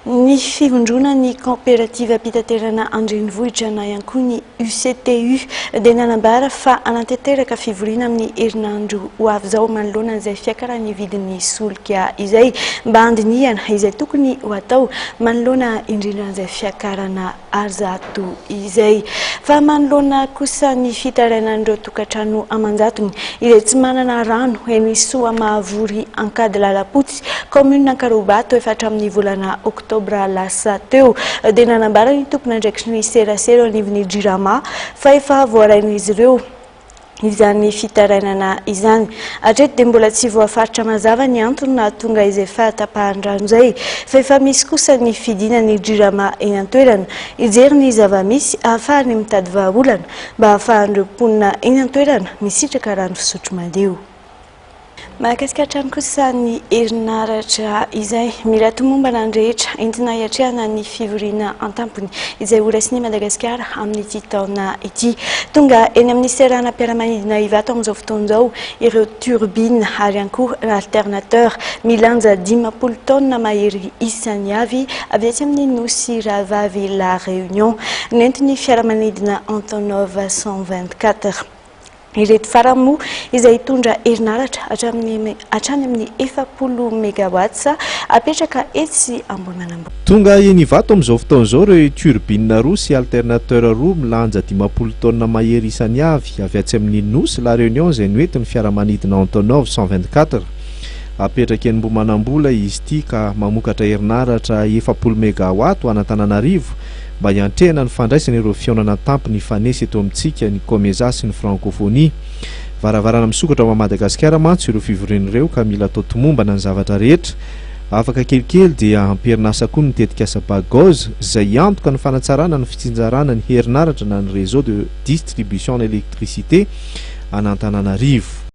Ny fivondrona ny coopérative mpitaterana Andrenivohitra na ihany koa ny UCTU dia nanambara fa anantanteraka fivoriana amin'ny herinandro ho avy izao manoloana izay fiakaran'ny vidin'ny solika izay mba andinihana izay tokony ho atao manoloana indrindra izay fiakarana azato izay. Fa manoloana kosa ny fitarainan'ireo tokantrano amanjatony izay tsy manana rano eny Soamahavory Ankady Lalapotsy commune Ankarobato efa hatramin'ny volana Oktobra lasa teo dia nanambara ny tompona andraikitry ny serasera anivon'ny Jirama fa efa voarain'izy ireo izany fitarainana izany. Hatreto dia mbola tsy voafaritra mazava ny antony nahatonga izay fahatapahan-drano izay fa efa misy kosa ny fidinan'ny Jirama eny an-toerana hijery ny zava-misy ahafahany mitady vahaolana mba ahafahan'ireo mponina eny an-toerana misitraka rano fisotro madio. Mahakasika hatrany kosa ny herinaratra izay mila tomombana ny rehetra entina hiatrehana ny fivoriana an-tampony izay ho raisin'i Madagasikara amin'ity taona ity. Tonga eny amin'ny seranam-piaramanidina Ivato amin'izao fotoan'izao ireo turbine ary ihany koa alternateur milanja 50 taona mahery isany avy etsy amin'ny nosy Rahavavy La Réunion nentin'ny fiaramanidina Antonov 124. Ireto farany moa izay hitondra herinaratra hatrany amin'ny 40 mégawatts apetraka etsy Ambohimanambo. Tonga eny Ivato amin'izao fotoan'izao ireo turbine roa sy alternateur roa milanja 50 taona mahery isany avy etsy amin'ny nosy La Réunion izay noentin'ny fiaramanidina Antonov 124. Apetraka eny Ambohimanambola izy ity ka mamokatra herinaratra 40 mégawatt ho an'Antananarivo mba hiantrehana ny fandraisana ireo fiaonana tampony hifanesy eto amintsika ny Comesa sy ny francophonie. Varavarana misokatra ao Madagasikara mantsy ireo fivorian'ireo ka mila atao tomombana ny zavatra rehetra. Afaka kelikely dia amperinasa koa ny tetika asa Bagoz izay antoka ny fanatsarana ny fitsinjarana ny herinaratra na ny réseau de distribution d'électricité an'Antananarivo.